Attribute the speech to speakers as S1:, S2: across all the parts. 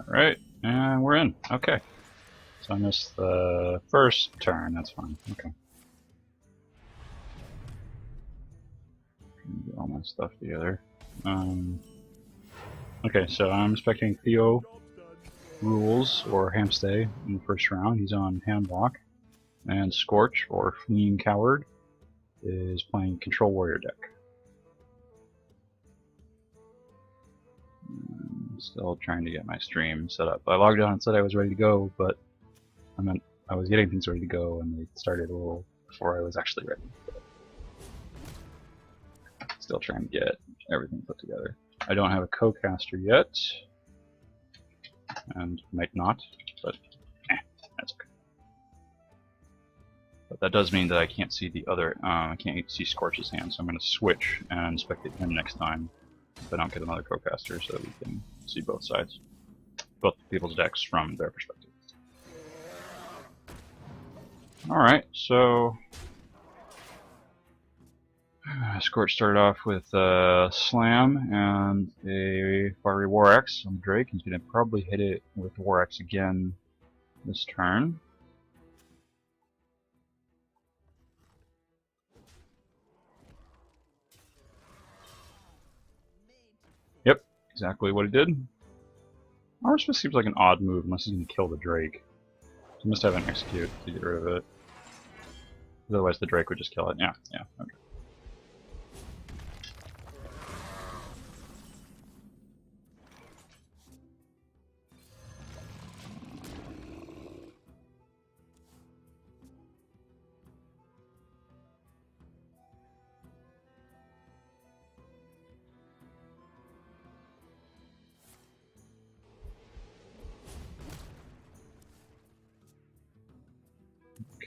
S1: Alright, and we're in. Okay. So I missed the first turn, that's fine. Okay. Get all my stuff together. Okay, so I'm expecting Theorules or Hamste in the first round. He's on Handlock. And Scorch or Fleeing Coward is playing Control Warrior deck. Still trying to get my stream set up. I logged on and said I was ready to go, but I was getting things ready to go and they started a little before I was actually ready. Still trying to get everything put together. I don't have a co-caster yet, and might not, but that's okay. But that does mean that I can't see the other, I can't see Scorch's hand, so I'm going to switch and spectate him next time if I don't get another co-caster so that we can see both sides. Both people's decks from their perspective. Alright, so Scorch started off with Slam and a Fiery War Axe on Drake. He's going to probably hit it with the War Axe again this turn. Yep, exactly what he did. Ours just seems like an odd move unless he's going to kill the Drake. He must have an execute to get rid of it. Otherwise the Drake would just kill it. Yeah, okay.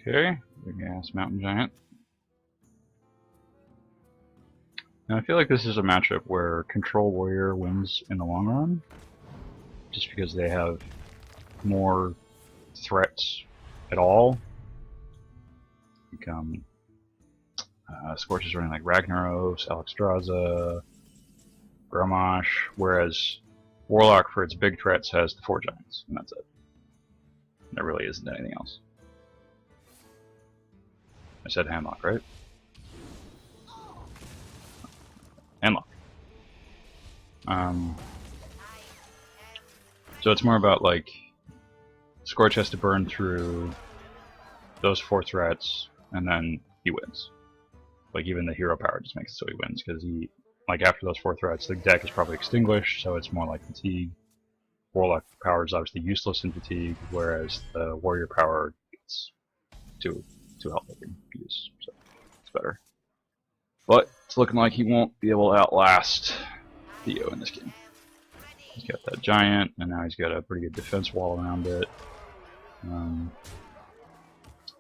S1: Okay, big ass mountain giant. Now I feel like this is a matchup where Control Warrior wins in the long run, just because they have more threats at all. Scorch is running like Ragnaros, Alexstrasza, Grommash, whereas Warlock for its big threats has the 4 giants, and that's it. There really isn't anything else. I said Handlock, right? Handlock. So it's more about like Scorch has to burn through those 4 threats and then he wins. Like even the hero power just makes it so he wins because he, like after those 4 threats, the deck is probably extinguished, so it's more like fatigue. Warlock power is obviously useless in fatigue, whereas the warrior power gets to help him use, so it's better. But it's looking like he won't be able to outlast Theo in this game. He's got that giant, and now he's got a pretty good defense wall around it.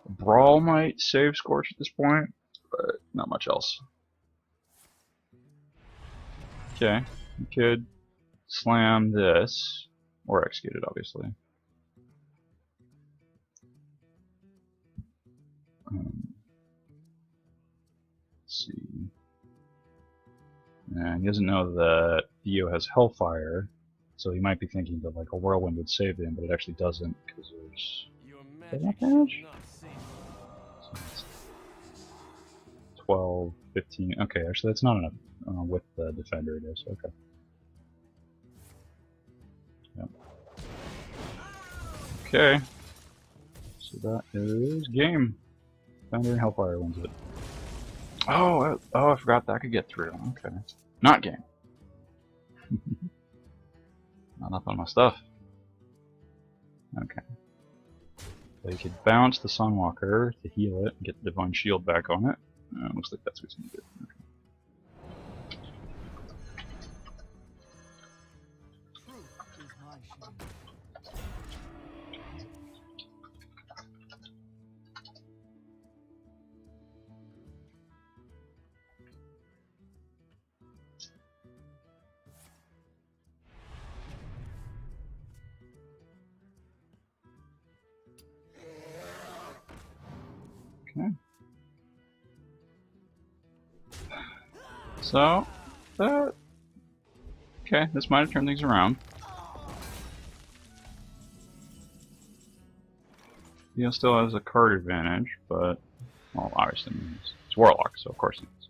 S1: Brawl might save Scorch at this point, but not much else. Okay, you could slam this, or execute it, obviously. Let's see. And he doesn't know that Theo has Hellfire, so he might be thinking that like a Whirlwind would save him, but it actually doesn't because there's that damage. So 12, 15. Okay, actually that's not enough with the defender. It is okay. Yep. Okay. So that is game. Thunder and Hellfire wins it. Oh, I forgot that could get through. Okay. Not game. Not up on my stuff. Okay. So you could bounce the Sunwalker to heal it and get the Divine Shield back on it. Looks like that's what he's going to do. Okay. Okay. So, okay, this might have turned things around. Theo still has a card advantage, but, well, obviously it's Warlock, so of course he does.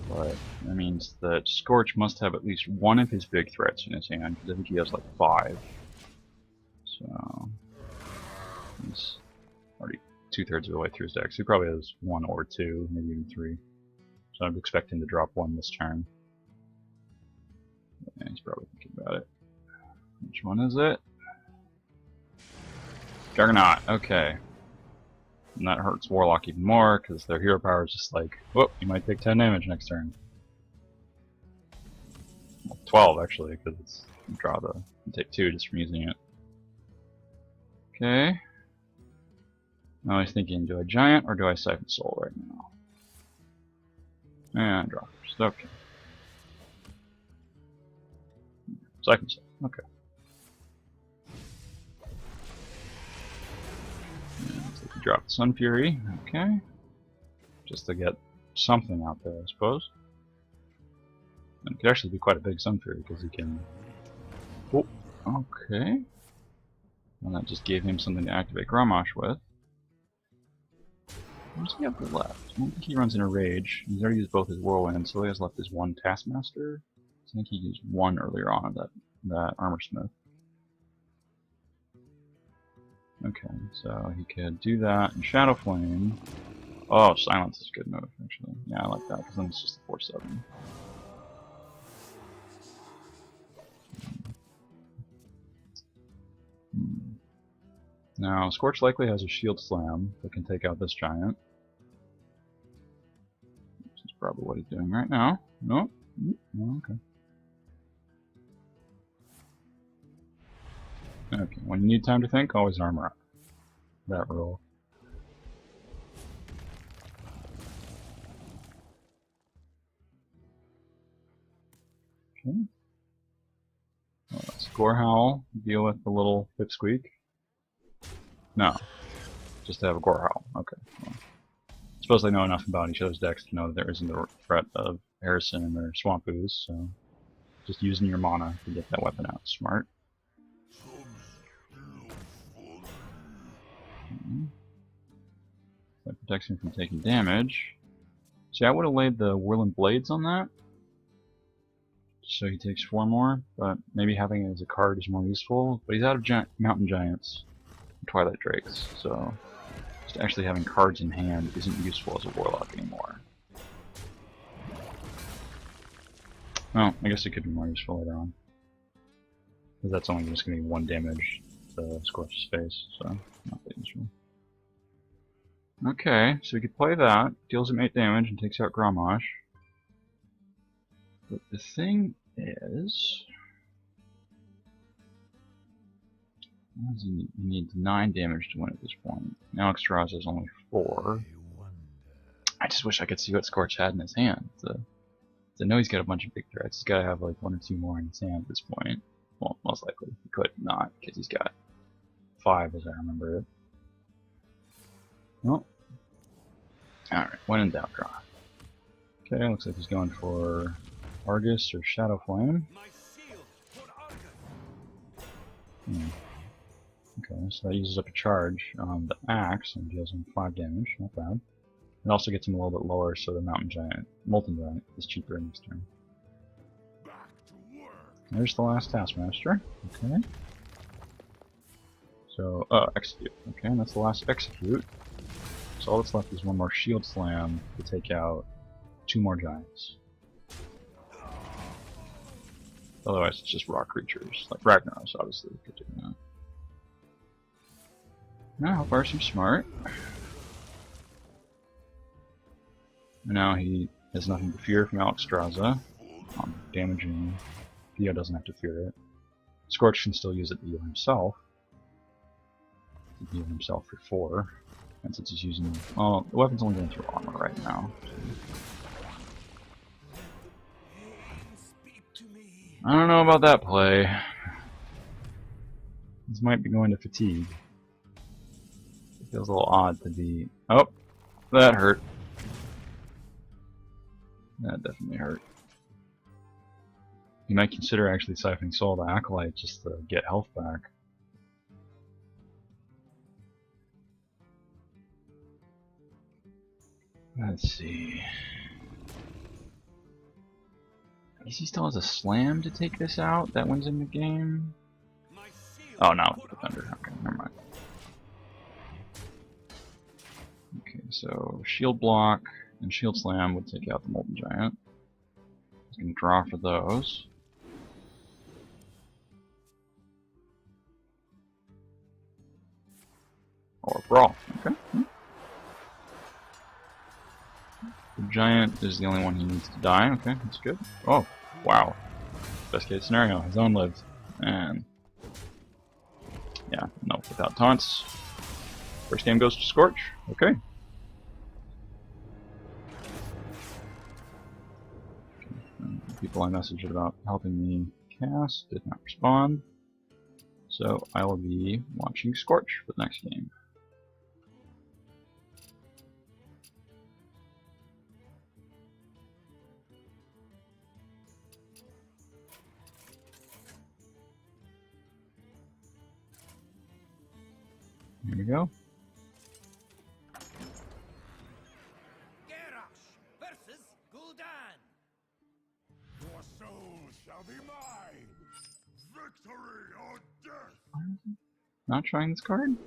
S1: But that means that Scorch must have at least one of his big threats in his hand, because I think he has like 5. So he's already 2/3 of the way through his deck. So he probably has 1 or 2, maybe even 3. So I'm expecting to drop 1 this turn. And he's probably thinking about it. Which one is it? Juggernaut, okay. And that hurts Warlock even more, because their hero power is just like, whoop, you might take 10 damage next turn. Well, 12 actually, because it's draw the take 2 just from using it. Okay. Now he's thinking, do I Giant or do I Siphon Soul right now? And draw first, okay. Siphon Soul, okay. Drop the Sun Fury, okay. Just to get something out there, I suppose. And it could actually be quite a big Sun Fury because he can. Oh, okay. And that just gave him something to activate Grommash with. What does he have left? I don't think he runs in a rage. He's already used both his Whirlwind, so he has left his 1 Taskmaster. I think he used 1 earlier on of that Armor Smith. Okay, so he could do that and Shadow Flame. Oh, Silence is a good move, actually. Yeah, I like that, because then it's just a 4/7. Now, Scorch likely has a Shield Slam that can take out this Giant. Which is probably what he's doing right now. Nope. Oh, okay. Okay, when you need time to think, always armor up. That rule. Okay. Score Howl, deal with the little pipsqueak. No. Just to have a Gore Howl. Okay. Well, I suppose they know enough about each other's decks to know that there isn't a threat of Harrison or Swamp Ooze, so just using your mana to get that weapon out. Smart. That protects him from taking damage. See, I would have laid the Whirling Blades on that, so he takes 4 more, but maybe having it as a card is more useful. But he's out of Mountain Giants and Twilight Drakes, so just actually having cards in hand isn't useful as a Warlock anymore. Well, I guess it could be more useful later on, because that's only just going to be 1 damage to Scorch's face, so not that useful. Okay, so we could play that, deals him 8 damage and takes out Grommash. But the thing is, what does he need? He needs 9 damage to win at this point. Now Extras is only 4. I just wish I could see what Scorch had in his hand. I know he's got a bunch of big threats. He's got to have like 1 or 2 more in his hand at this point. Well, most likely he could not, because he's got 5 as I remember it. Well, alright, when in doubt, draw. Okay, looks like he's going for Argus or Shadow Flame. Okay, so that uses up a charge on the axe and deals him 5 damage, not bad. It also gets him a little bit lower, so the Molten Giant is cheaper next turn. There's the last Taskmaster. Okay. So, Execute. Okay, and that's the last Execute. So all that's left is 1 more Shield Slam to take out 2 more Giants. Otherwise, it's just rock creatures, like Ragnaros, obviously. Could do that. Now, how far seems smart. Now he has nothing to fear from Alexstrasza. Damaging. Theo doesn't have to fear it. Scorch can still use it to heal himself. To heal himself for 4. And since he's using, well, the weapon's only going through armor right now. I don't know about that play. This might be going to fatigue. It feels a little odd to be. Oh, that hurt. That definitely hurt. You might consider actually siphoning Soul to Acolyte just to get health back. Let's see. I guess he still has a slam to take this out. That wins him the game. Oh, no, defender. Okay, never mind. Okay, so shield block and shield slam would take out the Molten Giant. He's gonna draw for those. Or brawl. Okay. The giant is the only one he needs to die. Okay, that's good. Oh, wow. Best case scenario, his own lived. And yeah, no, without taunts. First game goes to Scorch. Okay. People I messaged about helping me cast did not respond. So I will be watching Scorch for the next game. Here we go.
S2: Versus Gul'dan. Your soul shall be mine. Victory or death.
S1: Not trying this card?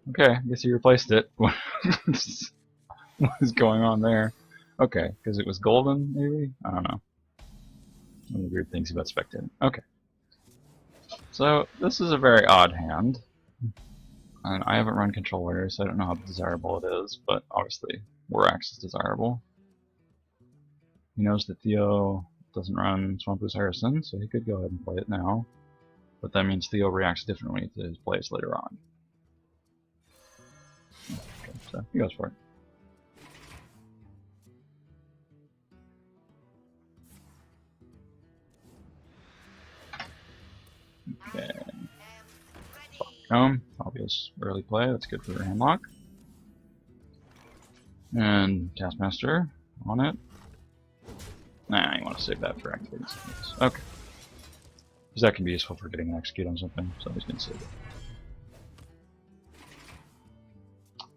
S1: Okay, I guess he replaced it. What is going on there? Okay, because it was golden, maybe? I don't know. One of the weird things about spectating. Okay. So, this is a very odd hand. And I haven't run Control Warrior, so I don't know how desirable it is, but obviously Warax is desirable. He knows that Theo doesn't run Swampoo's Harrison, so he could go ahead and play it now. But that means Theo reacts differently to his plays later on. Okay, so he goes for it. Okay. Obvious early play, that's good for the Handlock. And Taskmaster on it. Nah, you want to save that for activating something. Okay. Because that can be useful for getting an execute on something, so he's going to save it.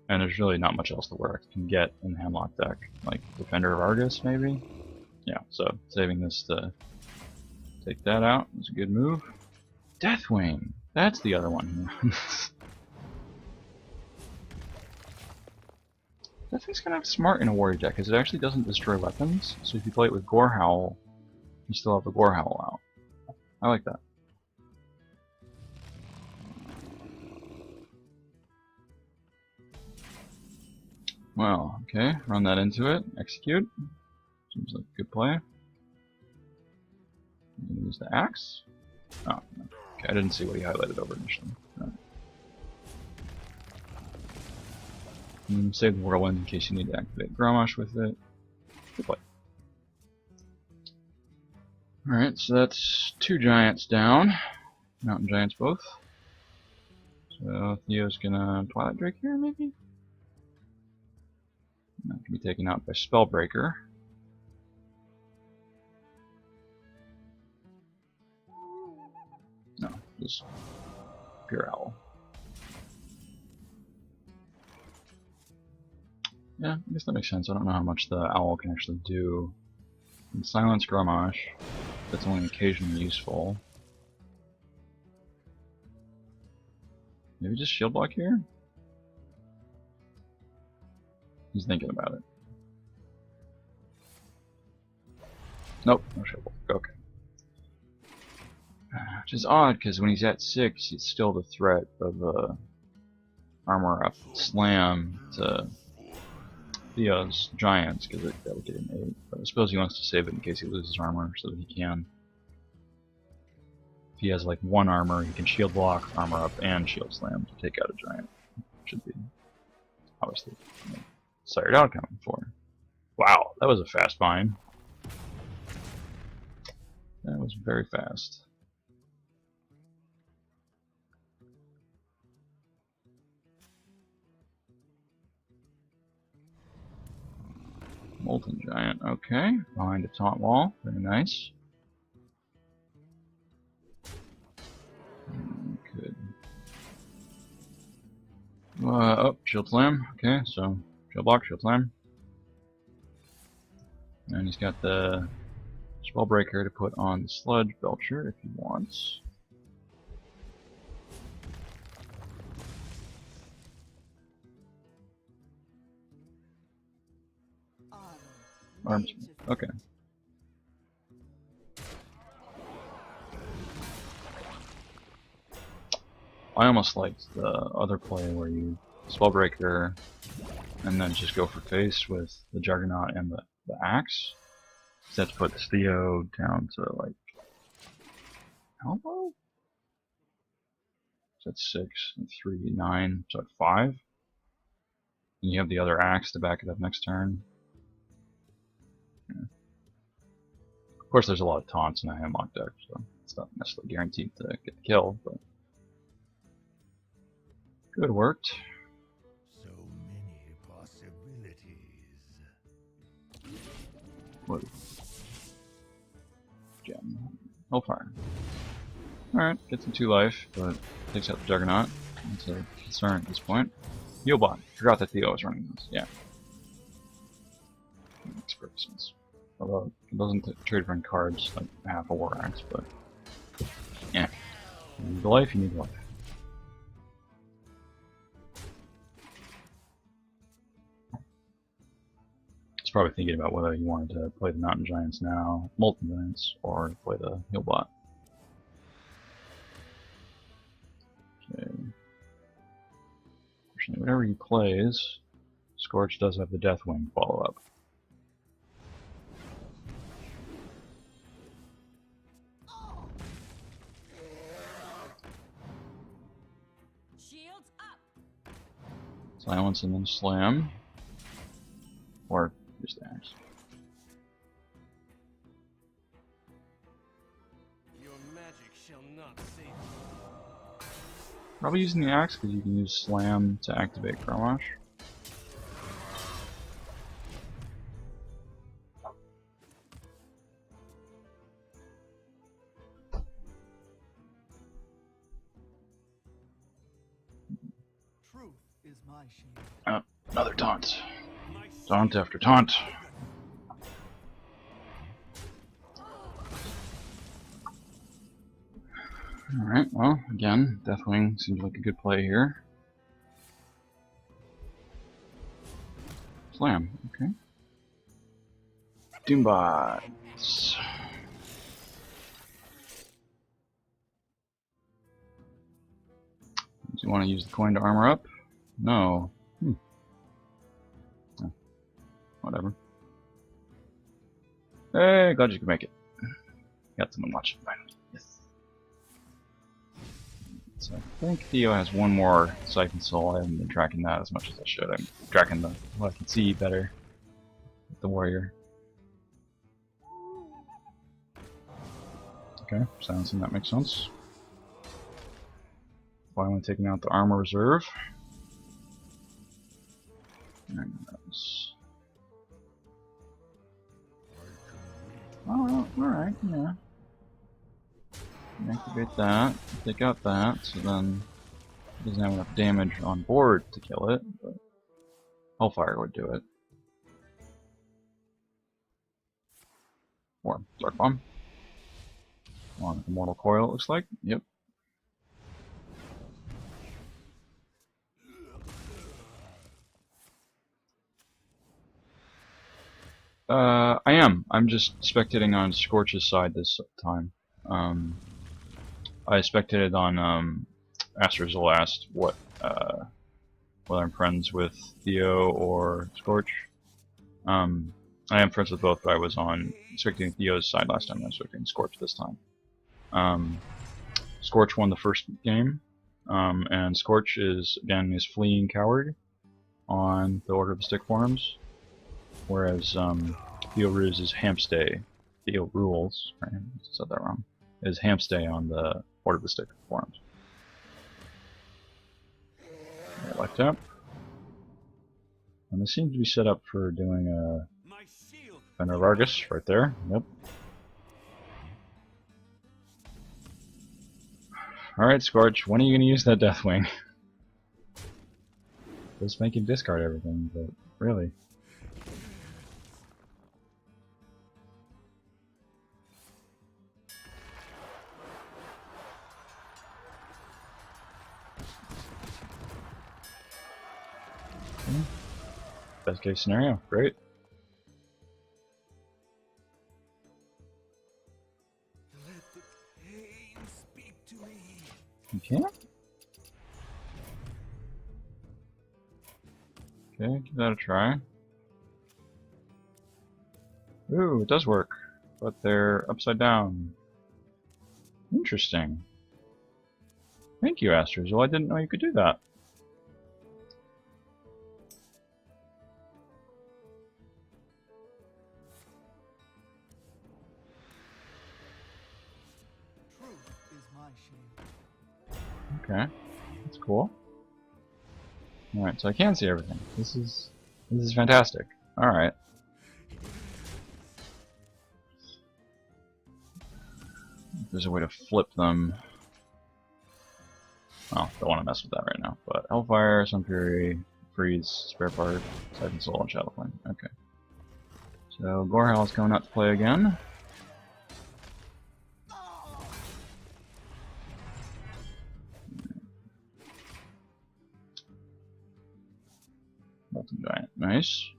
S1: And there's really not much else the Warax can get in the Handlock deck. Like Defender of Argus, maybe? Yeah, so saving this to take that out is a good move. Deathwing! That's the other one. Deathwing's kind of smart in a warrior deck, because it actually doesn't destroy weapons. So if you play it with Gorehowl, you still have the Gorehowl out. I like that. Well, okay, run that into it, execute. Seems like a good play. Use the axe. Oh, no. Okay, I didn't see what he highlighted over initially. Right. Save the Whirlwind in case you need to activate Grommash with it. Good play. Alright, so that's 2 giants down. Mountain giants both. So Theo's gonna Twilight Drake here, maybe? That can be taken out by Spellbreaker. No, just Pure Owl. Yeah, I guess that makes sense. I don't know how much the Owl can actually do. And Silence Grommash, that's only occasionally useful. Maybe just Shield Block here? He's thinking about it. Nope, no Shield Block. Okay. Which is odd, because when he's at 6, it's still the threat of Armor Up Slam to Theo's Giants, because that would get him 8. But I suppose he wants to save it in case he loses armor, so that he can. If he has like 1 armor, he can Shield Block, Armor Up, and Shield Slam to take out a Giant. Should be, obviously, desired outcome for. Wow, that was a fast bind. That was very fast. Molten Giant, okay. Behind a taunt wall, very nice. Good. Oh, Shield Slam, okay, so Shield Block, Shield Slam. And he's got the Spellbreaker to put on the Sludge Belcher if he wants. Arms. Okay. I almost liked the other play where you Spellbreaker and then just go for face with the Juggernaut and the axe. So that puts Theo down to like elbow? So that's 6 and 3, 9, so at 5. And you have the other axe to back it up next turn. Yeah. Of course, there's a lot of taunts in a Handlock deck, so it's not necessarily guaranteed to get the kill, but good worked.
S2: So many possibilities.
S1: What? Gem. Hellfire. Alright, gets him 2 life, but takes out the Juggernaut. That's a concern at this point. Healbot. Forgot that Theo was running this. Yeah. Makes perfect sense. Although it doesn't trade for cards like half a War Axe, but yeah. You need the life, you need life. He's probably thinking about whether he wanted to play the Mountain Giants now, Molten Giants, or play the Healbot. Okay. Unfortunately, whatever he plays, Scorch does have the Deathwing follow up.
S3: Shields up.
S1: Silence and then slam. Or just axe.
S2: Your magic shall not save you.
S1: Probably using the axe because you can use slam to activate Grommash.
S4: Truth is my shield.
S1: Oh, another taunt.
S2: My
S1: Taunt after taunt. Alright, well, again, Deathwing seems like a good play here. Slam, okay. Doombots. Do you want to use the coin to armor up? No. Oh, whatever. Hey, glad you could make it. Got someone watching finally. Yes. So I think Theo has one more Siphon Soul. I haven't been tracking that as much as I should. I'm tracking what I can see better with the warrior. Okay, silencing that makes sense. Finally taking out the armor reserve. And that's... Oh, alright, yeah. Activate that, take out that, so then it doesn't have enough damage on board to kill it, but Hellfire would do it. Or Dark Bomb. On Immortal Coil, it looks like. Yep. I am. I'm just spectating on Scorch's side this time. I spectated on Astra's last whether I'm friends with Theo or Scorch. I am friends with both, but I was on spectating Theo's side last time, and I was spectating Scorch this time. Scorch won the first game, and Scorch is fleeing coward on the Order of the Stick forums, whereas Theorules is Hamste. Theorules, right? I said that wrong. Is Hamste on the Order of the Stick forums. Right, left tap. And they seem to be set up for doing a
S2: My shield.
S1: Fenrir Vargas right there. Yep. Alright, Scorch, when are you going to use that Deathwing? Just make him discard everything, but really. Okay. Best case scenario, great.
S2: Let the pain speak to me.
S1: You can't? Okay, give that a try. Ooh, it does work, but they're upside down. Interesting. Thank you, Astros. Well, I didn't know you could do that.
S4: Truth is my shield.
S1: Okay, that's cool. All right, so I can see everything. This is fantastic. All right. There's a way to flip them. Oh, don't want to mess with that right now. But Hellfire, Sun Fury, Freeze, Spare Part, Siphon Soul, and Shadow Flame. Okay. So Gorehowl is coming out to play again. Molten Giant, nice.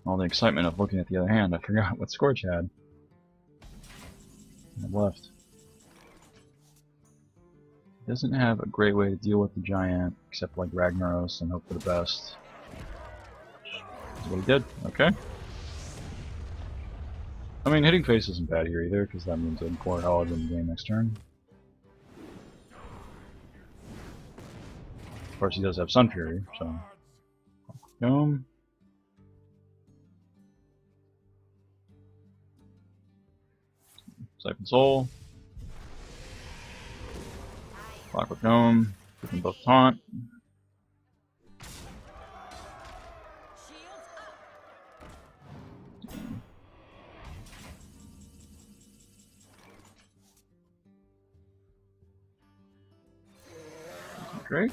S1: All the excitement of looking at the other hand, I forgot what Scorch had. Left. Doesn't have a great way to deal with the giant, except like Ragnaros and hope for the best. That's what he did. Okay. I mean, hitting face isn't bad here either, because that means I'm core held in the game next turn. Of course, he does have Sun Fury, so. Gnome. Siphon Soul. Clockwork Gnome. We can both taunt. Drake.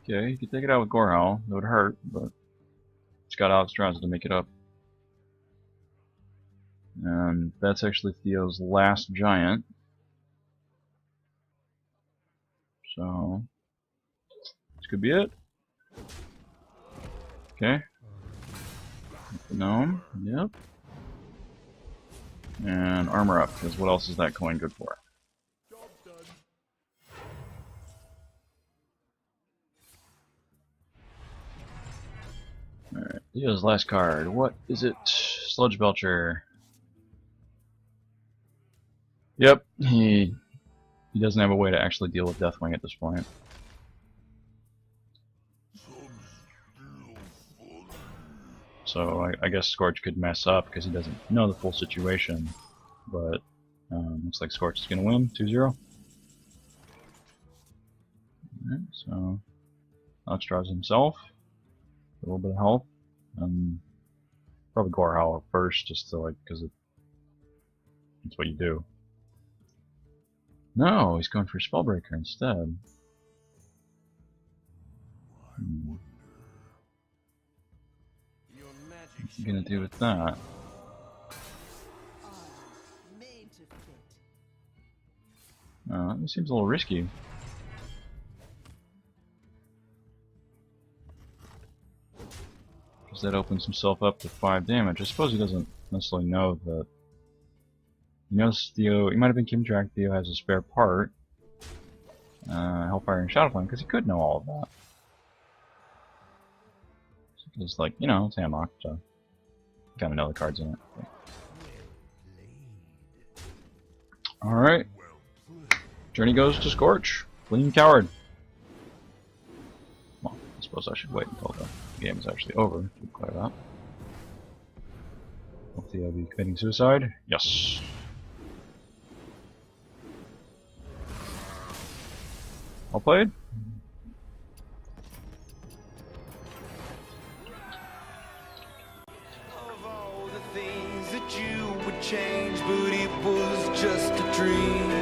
S1: Okay, you can take it out with Gorehowl. It would hurt, but it's got Alexstrasza to make it up. And that's actually Theo's last giant. So this could be it. Okay. Gnome, yep. And armor up, because what else is that coin good for? Alright, Theo's last card. What is it? Sludge Belcher. Yep, he doesn't have a way to actually deal with Deathwing at this point. So I guess Scorch could mess up because he doesn't know the full situation, but looks like Scorch is going to win 2-0. Alright, so Alexstrasza himself, a little bit of health, probably Gorehowl first, just to like, because that's what you do. No, he's going for Spellbreaker instead. What's he gonna do with that? That seems a little risky. Because that opens himself up to 5 damage. I suppose he doesn't necessarily know that. He knows Theo, he might have been keeping track Theo has a spare part. Hellfire and Shadow Flame, because he could know all of that. Because, like, you know, it's Handlock, so you kind of know the cards in it. Alright. Journey goes to Scorch. Fleeing Coward. Well, I suppose I should wait until the game is actually over to clear that. Will Theo be committing suicide? Yes. All played?
S2: Of all the things that you would change, but it was just a dream.